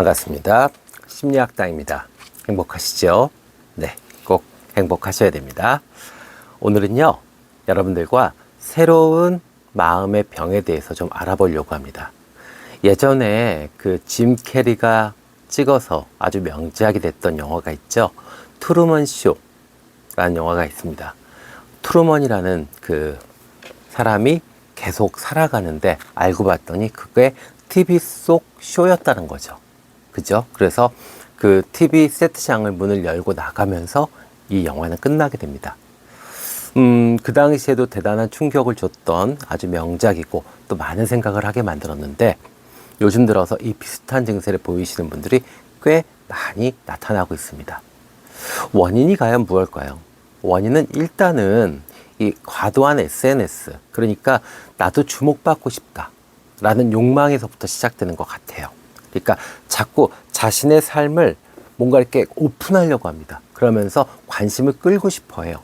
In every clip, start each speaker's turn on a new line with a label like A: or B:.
A: 반갑습니다. 심리학당입니다. 행복하시죠? 네, 꼭 행복하셔야 됩니다. 오늘은요, 여러분들과 새로운 마음의 병에 대해서 좀 알아보려고 합니다. 예전에 그 짐 캐리가 찍어서 아주 명작이 됐던 영화가 있죠. 트루먼 쇼라는 영화가 있습니다. 트루먼이라는 그 사람이 계속 살아가는데 알고 봤더니 그게 TV 속 쇼였다는 거죠. 그죠? 그래서 그 TV 세트장을 문을 열고 나가면서 이 영화는 끝나게 됩니다. 그 당시에도 대단한 충격을 줬던 아주 명작이고 또 많은 생각을 하게 만들었는데 요즘 들어서 이 비슷한 증세를 보이시는 분들이 꽤 많이 나타나고 있습니다. 원인이 과연 무엇일까요? 원인은 일단은 이 과도한 SNS, 그러니까 나도 주목받고 싶다 라는 욕망에서부터 시작되는 것 같아요. 그러니까 자꾸 자신의 삶을 뭔가 이렇게 오픈하려고 합니다. 그러면서 관심을 끌고 싶어 해요.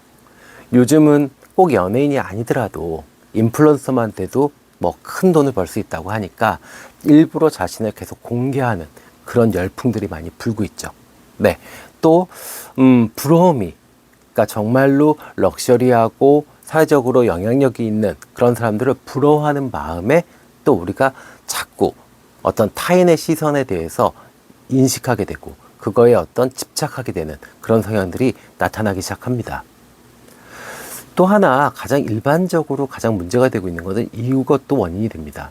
A: 요즘은 꼭 연예인이 아니더라도 인플루언서만 돼도 뭐 큰 돈을 벌 수 있다고 하니까 일부러 자신을 계속 공개하는 그런 열풍들이 많이 불고 있죠. 네. 또, 부러움이, 그러니까 정말로 럭셔리하고 사회적으로 영향력이 있는 그런 사람들을 부러워하는 마음에 또 우리가 자꾸 어떤 타인의 시선에 대해서 인식하게 되고 그거에 어떤 집착하게 되는 그런 성향들이 나타나기 시작합니다. 또 하나 가장 일반적으로 가장 문제가 되고 있는 것은 이것도 원인이 됩니다.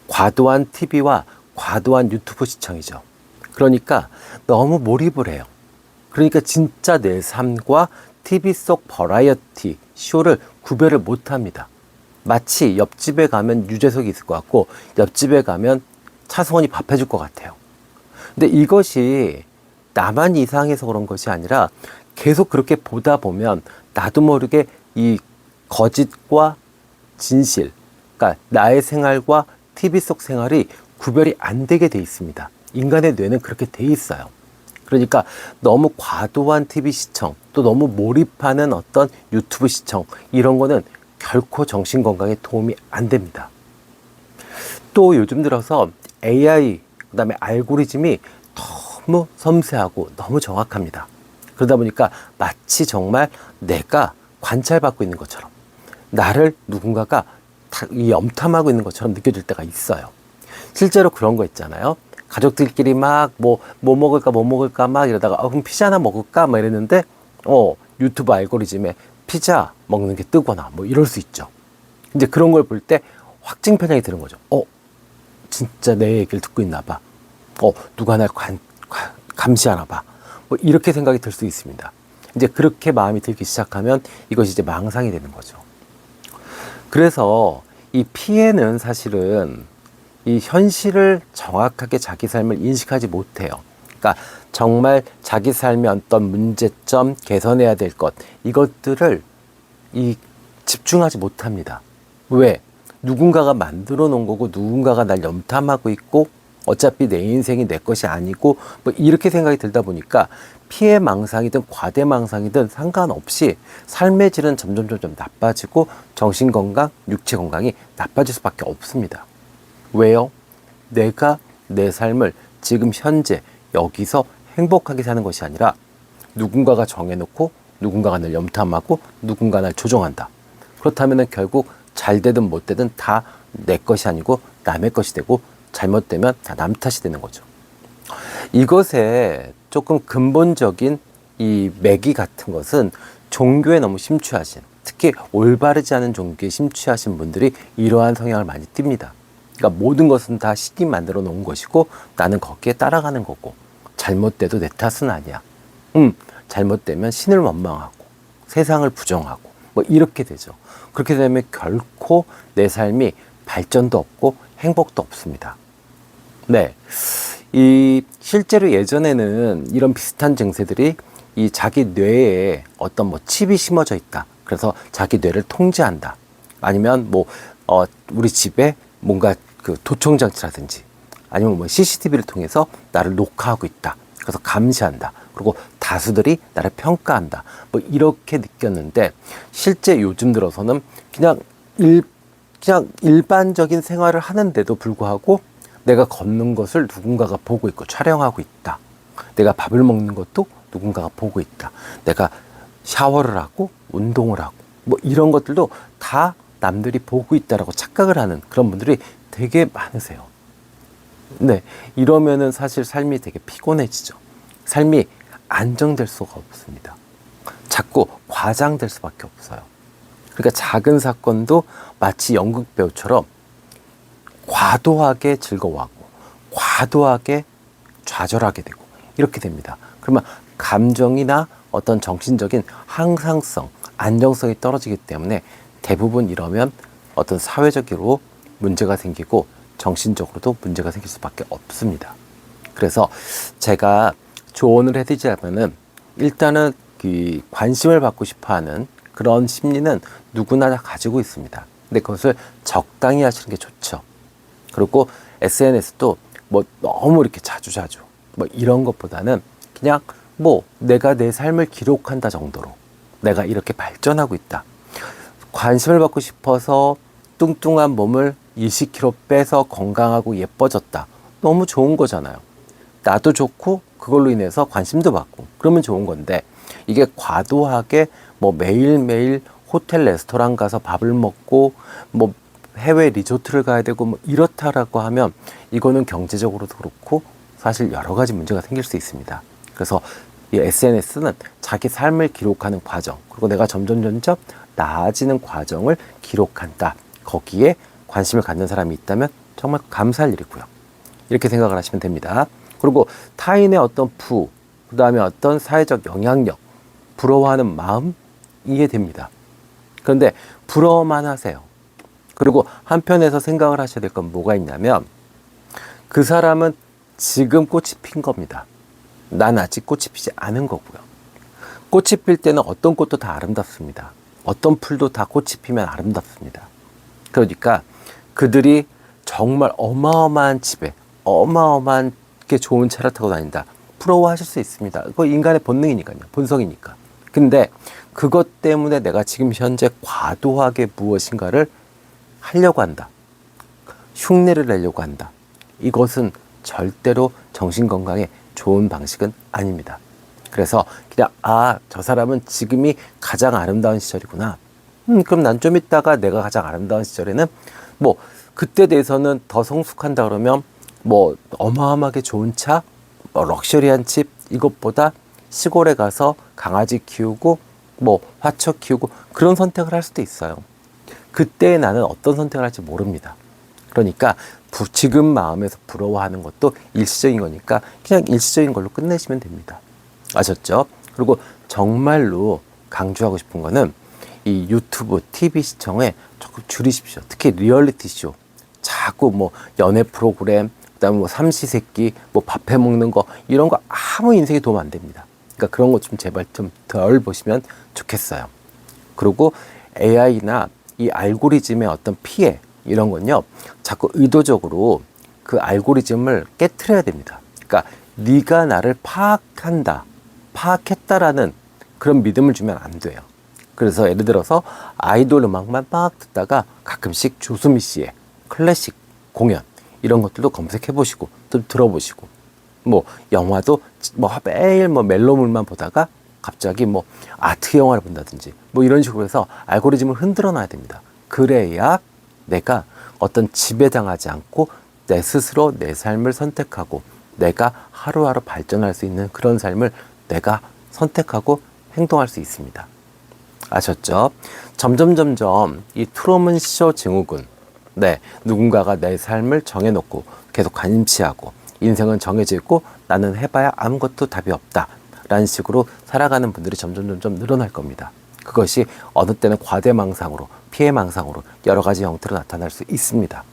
A: 과도한 TV와 과도한 유튜브 시청이죠. 그러니까 너무 몰입을 해요. 그러니까 진짜 내 삶과 TV 속 버라이어티 쇼를 구별을 못 합니다. 마치 옆집에 가면 유재석이 있을 것 같고 옆집에 가면 차승원이 밥 해줄 것 같아요. 근데 이것이 나만 이상해서 그런 것이 아니라 계속 그렇게 보다 보면 나도 모르게 이 거짓과 진실, 그러니까 나의 생활과 TV 속 생활이 구별이 안 되게 돼 있습니다. 인간의 뇌는 그렇게 돼 있어요. 그러니까 너무 과도한 TV 시청, 또 너무 몰입하는 어떤 유튜브 시청, 이런 거는 결코 정신건강에 도움이 안 됩니다. 또 요즘 들어서 AI, 그 다음에 알고리즘이 너무 섬세하고 너무 정확합니다. 그러다 보니까 마치 정말 내가 관찰받고 있는 것처럼 나를 누군가가 염탐하고 있는 것처럼 느껴질 때가 있어요. 실제로 그런 거 있잖아요. 가족들끼리 막 뭐 먹을까 막 이러다가 그럼 피자 하나 먹을까 막 이랬는데 유튜브 알고리즘에 피자 먹는 게 뜨거나 뭐 이럴 수 있죠. 이제 그런 걸 볼 때 확증 편향이 드는 거죠. 진짜 내 얘기를 듣고 있나 봐. 누가 날 감시하나 봐. 뭐 이렇게 생각이 들 수 있습니다. 이제 그렇게 마음이 들기 시작하면 이것이 이제 망상이 되는 거죠. 그래서 이 피해는 사실은 이 현실을 정확하게 자기 삶을 인식하지 못해요. 그러니까 정말 자기 삶의 어떤 문제점, 개선해야 될 것, 이것들을 집중하지 못합니다. 왜? 누군가가 만들어 놓은 거고 누군가가 날 염탐하고 있고 어차피 내 인생이 내 것이 아니고 뭐 이렇게 생각이 들다 보니까 피해 망상이든 과대 망상이든 상관없이 삶의 질은 점점 나빠지고 정신건강, 육체건강이 나빠질 수밖에 없습니다. 왜요? 내가 내 삶을 지금 현재 여기서 행복하게 사는 것이 아니라 누군가가 정해놓고 누군가가 날 염탐하고 누군가 날 조종한다. 그렇다면 결국 잘 되든 못 되든 다 내 것이 아니고 남의 것이 되고 잘못되면 다 남 탓이 되는 거죠. 이것에 조금 근본적인 이 매기 같은 것은 종교에 너무 심취하신, 특히 올바르지 않은 종교에 심취하신 분들이 이러한 성향을 많이 띱니다. 그러니까 모든 것은 다 신이 만들어 놓은 것이고 나는 거기에 따라가는 거고 잘못돼도 내 탓은 아니야. 잘못되면 신을 원망하고 세상을 부정하고 뭐 이렇게 되죠. 그렇게 되면 결코 내 삶이 발전도 없고 행복도 없습니다. 네. 실제로 예전에는 이런 비슷한 증세들이 이 자기 뇌에 어떤 뭐 칩이 심어져 있다. 그래서 자기 뇌를 통제한다. 아니면 우리 집에 뭔가 그 도청장치라든지 아니면 뭐 CCTV를 통해서 나를 녹화하고 있다. 그래서 감시한다. 그리고 다수들이 나를 평가한다. 뭐 이렇게 느꼈는데 실제 요즘 들어서는 그냥 일반적인 생활을 하는데도 불구하고 내가 걷는 것을 누군가가 보고 있고 촬영하고 있다. 내가 밥을 먹는 것도 누군가가 보고 있다. 내가 샤워를 하고 운동을 하고 뭐 이런 것들도 다 남들이 보고 있다라고 착각을 하는 그런 분들이 되게 많으세요. 네, 이러면은 사실 삶이 되게 피곤해지죠. 삶이 안정될 수가 없습니다. 자꾸 과장될 수밖에 없어요. 그러니까 작은 사건도 마치 연극 배우처럼 과도하게 즐거워하고 과도하게 좌절하게 되고 이렇게 됩니다. 그러면 감정이나 어떤 정신적인 항상성, 안정성이 떨어지기 때문에 대부분 이러면 어떤 사회적으로 문제가 생기고 정신적으로도 문제가 생길 수밖에 없습니다. 그래서 제가 조언을 해드리자면은 일단은 그 관심을 받고 싶어하는 그런 심리는 누구나 다 가지고 있습니다. 근데 그것을 적당히 하시는 게 좋죠. 그리고 SNS도 뭐 너무 이렇게 자주 뭐 이런 것보다는 그냥 뭐 내가 내 삶을 기록한다 정도로 내가 이렇게 발전하고 있다. 관심을 받고 싶어서 뚱뚱한 몸을 20kg 빼서 건강하고 예뻐졌다. 너무 좋은 거잖아요. 나도 좋고 그걸로 인해서 관심도 받고 그러면 좋은 건데 이게 과도하게 뭐 매일매일 호텔 레스토랑 가서 밥을 먹고 뭐 해외 리조트를 가야 되고 뭐 이렇다라고 하면 이거는 경제적으로도 그렇고 사실 여러 가지 문제가 생길 수 있습니다. 그래서 이 SNS는 자기 삶을 기록하는 과정, 그리고 내가 점점 나아지는 과정을 기록한다. 거기에 관심을 갖는 사람이 있다면 정말 감사할 일이고요. 이렇게 생각을 하시면 됩니다. 그리고 타인의 어떤 그 다음에 어떤 사회적 영향력, 부러워하는 마음 이해됩니다. 그런데 부러워만 하세요. 그리고 한편에서 생각을 하셔야 될 건 뭐가 있냐면 그 사람은 지금 꽃이 핀 겁니다. 난 아직 꽃이 피지 않은 거고요. 꽃이 필 때는 어떤 꽃도 다 아름답습니다. 어떤 풀도 다 꽃이 피면 아름답습니다. 그러니까 그들이 정말 어마어마한 집에 어마어마하게 좋은 차를 타고 다닌다. 부러워하실 수 있습니다. 그거 인간의 본능이니까요. 본성이니까. 근데 그것 때문에 내가 지금 현재 과도하게 무엇인가를 하려고 한다. 흉내를 내려고 한다. 이것은 절대로 정신건강에 좋은 방식은 아닙니다. 그래서 그냥 저 사람은 지금이 가장 아름다운 시절이구나. 그럼 난 좀 있다가 내가 가장 아름다운 시절에는 뭐 그때 대해서는 더 성숙한다 그러면 뭐 어마어마하게 좋은 차, 럭셔리한 집 이것보다 시골에 가서 강아지 키우고 뭐 화초 키우고 그런 선택을 할 수도 있어요. 그때 나는 어떤 선택을 할지 모릅니다. 그러니까 지금 마음에서 부러워하는 것도 일시적인 거니까 그냥 일시적인 걸로 끝내시면 됩니다. 아셨죠? 그리고 정말로 강조하고 싶은 거는 이 유튜브, TV 시청에 조금 줄이십시오. 특히 리얼리티 쇼. 자꾸 뭐 연애 프로그램, 그다음에 뭐 삼시세끼, 뭐 밥해 먹는 거 이런 거 아무 인생에 도움 안 됩니다. 그러니까 그런 거 좀 제발 좀 덜 보시면 좋겠어요. 그리고 AI나 이 알고리즘의 어떤 피해 이런 건요. 자꾸 의도적으로 그 알고리즘을 깨트려야 됩니다. 그러니까 네가 나를 파악했다라는 그런 믿음을 주면 안 돼요. 그래서 예를 들어서 아이돌 음악만 막 듣다가 가끔씩 조수미 씨의 클래식 공연 이런 것들도 검색해 보시고 또 들어보시고 뭐 영화도 뭐 매일 뭐 멜로물만 보다가 갑자기 뭐 아트 영화를 본다든지 뭐 이런 식으로 해서 알고리즘을 흔들어 놔야 됩니다. 그래야 내가 어떤 지배당하지 않고 내 스스로 내 삶을 선택하고 내가 하루하루 발전할 수 있는 그런 삶을 내가 선택하고 행동할 수 있습니다. 아셨죠? 점점 이 트루먼 쇼 증후군. 네, 누군가가 내 삶을 정해놓고 계속 관심치하고 인생은 정해져 있고 나는 해봐야 아무것도 답이 없다. 라는 식으로 살아가는 분들이 점점 늘어날 겁니다. 그것이 어느 때는 과대망상으로, 피해망상으로 여러 가지 형태로 나타날 수 있습니다.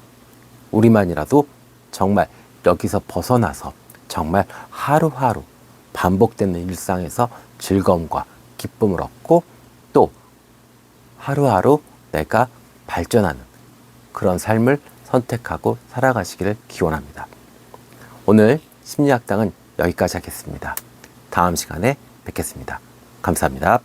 A: 우리만이라도 정말 여기서 벗어나서 정말 하루하루 반복되는 일상에서 즐거움과 기쁨을 얻고 또 하루하루 내가 발전하는 그런 삶을 선택하고 살아가시기를 기원합니다. 오늘 심리학당은 여기까지 하겠습니다. 다음 시간에 뵙겠습니다. 감사합니다.